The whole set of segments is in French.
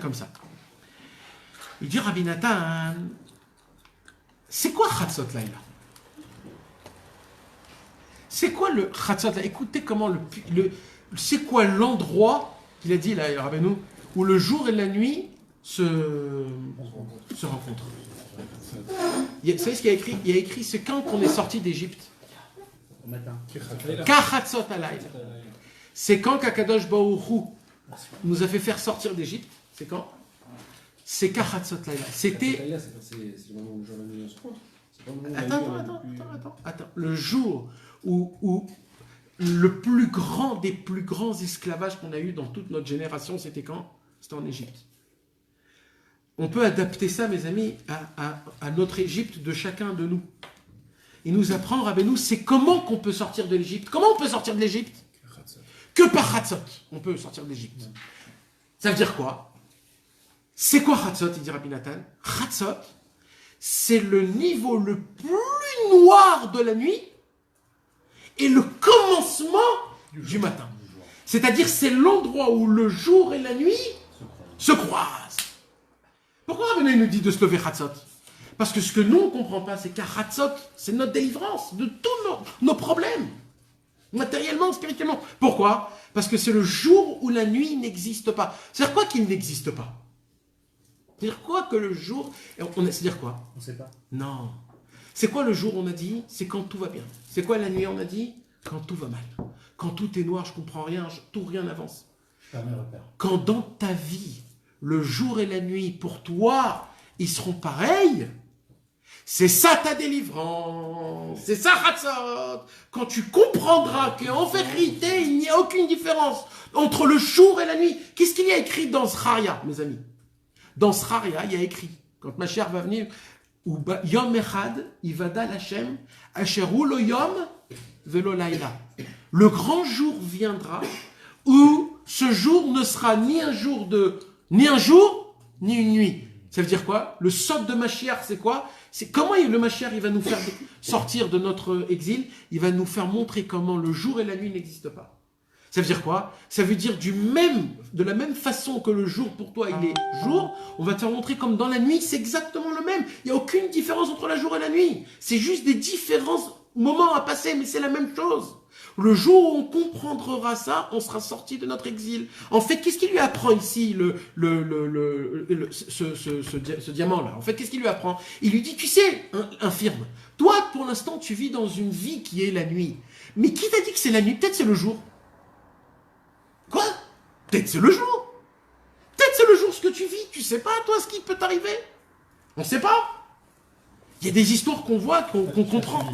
comme ça. Il dit Rabbi Nathan, c'est quoi Chatzot Laïla? C'est quoi le Chatzot Laïla? Écoutez comment c'est quoi l'endroit, il a dit là, Rabbeinu, où le jour et la nuit se rencontrent. Vous savez ce qu'il y a écrit? Il y a écrit, c'est quand qu'on est sorti d'Égypte. Au matin. Kachatzot Alayla. C'est quand qu'Akadosh Baruch Hu nous a fait faire sortir d'Égypte. C'est quand? C'est Kachatzot Alayla. C'était. C'est le moment où le jour et la nuit se rencontrent. Attends. Le jour où le plus grand des plus grands esclavages qu'on a eu dans toute notre génération, c'était quand? C'était en Égypte. On peut adapter ça, mes amis, à notre Égypte de chacun de nous. Il nous apprend, Rabbeinu, c'est comment qu'on peut sortir de l'Égypte. Comment on peut sortir de l'Égypte? Que par Chatzot, on peut sortir de l'Égypte. Ça veut dire quoi? C'est quoi Chatzot, il dit Rabbi Nathan? Chatzot, c'est le niveau le plus noir de la nuit et le commencement du matin. C'est-à-dire, c'est l'endroit où le jour et la nuit se croisent. Pourquoi Rabbeinu nous dit de se lever Chatzot? Parce que ce que nous, on ne comprend pas, c'est qu'à Chatzot, c'est notre délivrance de tous nos problèmes. Matériellement, spirituellement. Pourquoi? Parce que c'est le jour où la nuit n'existe pas. C'est-à-dire quoi qu'il n'existe pas? C'est-à-dire quoi que le jour... C'est-à-dire quoi? On ne sait pas. Non. C'est quoi le jour, on a dit? C'est quand tout va bien. C'est quoi la nuit, on a dit? Quand tout va mal. Quand tout est noir, je ne comprends rien, rien n'avance. Quand dans ta vie, le jour et la nuit, pour toi, ils seront pareils, c'est ça ta délivrance, c'est ça Chatzot. Quand tu comprendras qu'en vérité, il n'y a aucune différence entre le jour et la nuit. Qu'est-ce qu'il y a écrit dans Zcharia, mes amis? Dans Zcharia, il y a écrit, quand Mashiach va venir, Yom Echad, Ivada Hashem, Asheru lo Yom velo Laila. Le grand jour viendra où ce jour ne sera ni un jour, ni une nuit. Ça veut dire quoi? Le sod de Mashiach, c'est quoi? C'est comment le Mashiach il va nous faire sortir de notre exil? Il va nous faire montrer comment le jour et la nuit n'existent pas. Ça veut dire quoi? Ça veut dire de la même façon que le jour pour toi il est jour, on va te faire montrer comme dans la nuit c'est exactement le même. Il n'y a aucune différence entre la jour et la nuit. C'est juste des différents moments à passer, mais c'est la même chose. Le jour où on comprendra ça, on sera sorti de notre exil. En fait, qu'est-ce qu'il lui apprend ici, ce diamant-là? En fait, qu'est-ce qu'il lui apprend? Il lui dit, tu sais, infirme, toi, pour l'instant, tu vis dans une vie qui est la nuit. Mais qui t'a dit que c'est la nuit? Peut-être c'est le jour. Quoi? Peut-être c'est le jour. Peut-être c'est le jour ce que tu vis. Tu sais pas, toi, ce qui peut t'arriver. On ne sait pas. Il y a des histoires qu'on voit, qu'on comprend.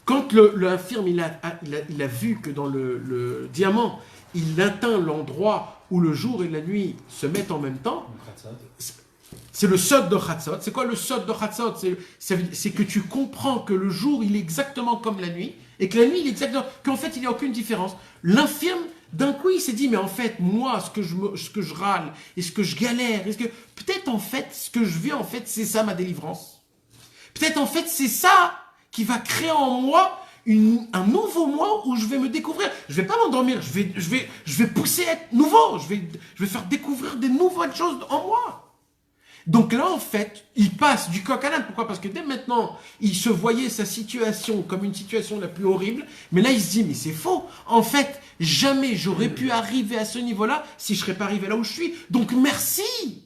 Quand l'infirme il a vu que dans le diamant, il atteint l'endroit où le jour et la nuit se mettent en même temps, c'est le sod de Chatzot. C'est quoi le sod de Chatzot? C'est que tu comprends que le jour, il est exactement comme la nuit, et que la nuit, il est exactement... qu'en fait, il n'y a aucune différence. L'infirme, d'un coup, il s'est dit, mais en fait, moi, ce que je râle, et ce que je galère, peut-être, en fait, ce que je vis, en fait, c'est ça, ma délivrance. Peut-être, en fait, c'est ça qui va créer en moi un nouveau moi où je vais me découvrir. Je ne vais pas m'endormir, je vais pousser à être nouveau. Je vais faire découvrir des nouvelles choses en moi. Donc là, en fait, il passe du coq à l'âne. Pourquoi? Parce que dès maintenant, il se voyait sa situation comme une situation la plus horrible. Mais là, il se dit, mais c'est faux. En fait, jamais j'aurais pu arriver à ce niveau-là si je ne serais pas arrivé là où je suis. Donc merci.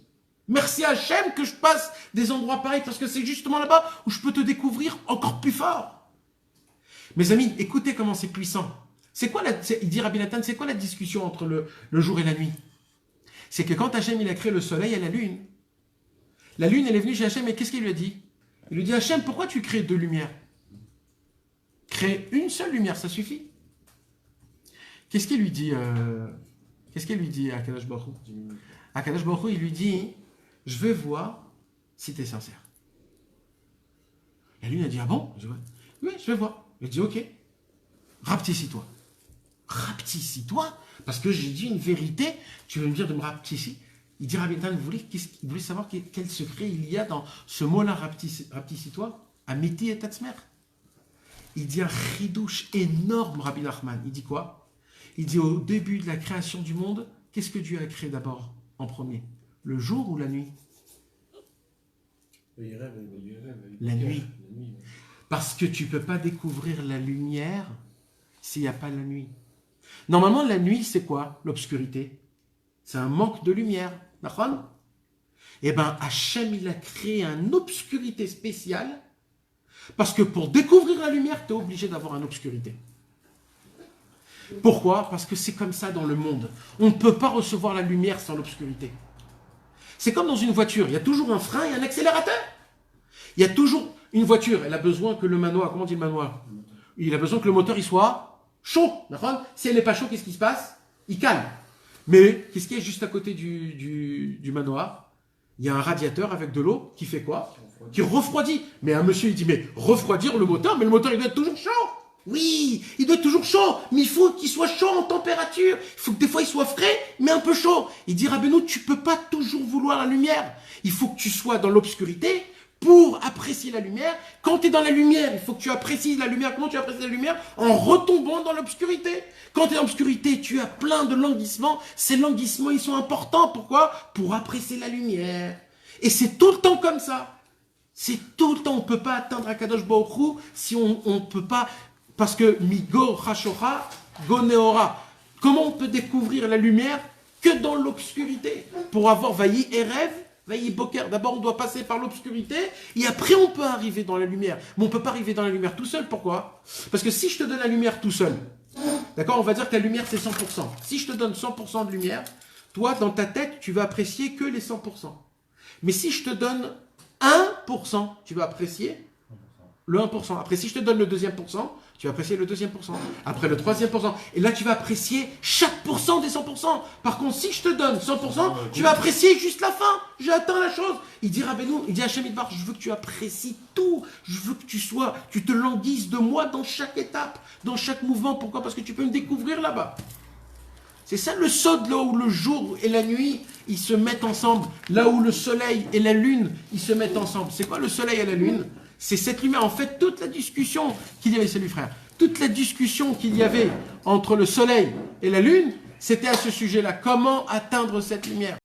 Merci à Hachem que je passe des endroits pareils, parce que c'est justement là-bas où je peux te découvrir encore plus fort. Mes amis, écoutez comment c'est puissant. Il dit Rabbi Nathan, c'est quoi la discussion entre le jour et la nuit? C'est que quand Hachem il a créé le soleil et la lune elle est venue chez Hachem et qu'est-ce qu'il lui a dit? Il lui dit, Hachem, pourquoi tu crées deux lumières? Crée une seule lumière, ça suffit. Qu'est-ce qu'il lui dit à Akadosh Baruch Hu? Akadosh Baruch Hu, il lui dit, je veux voir si tu es sincère. La lune a dit, ah bon? Oui, je vais voir. Il dit, ok, rapetissis-toi. Rapetissis-toi? Parce que j'ai dit une vérité, tu veux me dire de me rapetisser? Il dit, Rabbi Nathan, il voulait savoir quel secret il y a dans ce mot-là, rapetissis-toi, Amiti et Tatzmer. Il dit un chidouche énorme, Rabbi Nachman. Il dit quoi? Il dit, au début de la création du monde, qu'est-ce que Dieu a créé d'abord? en premier? Le jour ou la nuit? La nuit. Parce que tu ne peux pas découvrir la lumière s'il n'y a pas la nuit. Normalement, la nuit, c'est quoi? L'obscurité. C'est un manque de lumière. D'accord? Eh bien, Hachem, il a créé une obscurité spéciale parce que pour découvrir la lumière, tu es obligé d'avoir une obscurité. Pourquoi? Parce que c'est comme ça dans le monde. On ne peut pas recevoir la lumière sans l'obscurité. C'est comme dans une voiture. Il y a toujours un frein et un accélérateur. Il y a toujours une voiture. Elle a besoin que le manoir, comment on dit le manoir? Il a besoin que le moteur il soit chaud. Si elle n'est pas chaud, qu'est-ce qui se passe? Il calme. Mais qu'est-ce qu'il y a juste à côté du manoir? Il y a un radiateur avec de l'eau qui fait quoi? Qui refroidit. Mais un monsieur il dit, mais refroidir le moteur, mais le moteur il doit être toujours chaud. Oui, il doit être toujours chaud, mais il faut qu'il soit chaud en température. Il faut que des fois il soit frais, mais un peu chaud. Il dit, Rabbeinu, tu peux pas toujours vouloir la lumière. Il faut que tu sois dans l'obscurité pour apprécier la lumière. Quand tu es dans la lumière, il faut que tu apprécies la lumière. Comment tu apprécies la lumière? En retombant dans l'obscurité. Quand tu es dans l'obscurité, tu as plein de languissements. Ces languissements, ils sont importants. Pourquoi? Pour apprécier la lumière. Et c'est tout le temps comme ça. C'est tout le temps. On ne peut pas atteindre Akadosh Baruch Hu si on ne peut pas... Parce que Migo Hashora, Go Neora. Comment on peut découvrir la lumière que dans l'obscurité? Pour avoir Vayi Erev, Vayi Boker. D'abord, on doit passer par l'obscurité et après, on peut arriver dans la lumière. Mais on ne peut pas arriver dans la lumière tout seul. Pourquoi? Parce que si je te donne la lumière tout seul, d'accord, on va dire que la lumière, c'est 100%. Si je te donne 100% de lumière, toi, dans ta tête, tu vas apprécier que les 100%. Mais si je te donne 1%, tu vas apprécier le 1%. Après, si je te donne le deuxième pourcent, tu vas apprécier le deuxième pourcent. Après, le troisième pourcent. Et là, tu vas apprécier chaque pourcent des 100%. Par contre, si je te donne 100%, tu vas apprécier juste la fin. J'ai atteint la chose. Il dit Rabbeinu, il dit Hachem Idbar, je veux que tu apprécies tout. Je veux que tu te languisses de moi dans chaque étape, dans chaque mouvement. Pourquoi? Parce que tu peux me découvrir là-bas. C'est ça le sod, là où le jour et la nuit, ils se mettent ensemble. Là où le soleil et la lune, ils se mettent ensemble. C'est quoi le soleil et la lune? C'est cette lumière. En fait, toute la discussion qu'il y avait, salut frère, toute la discussion qu'il y avait entre le soleil et la lune, c'était à ce sujet-là. Comment atteindre cette lumière?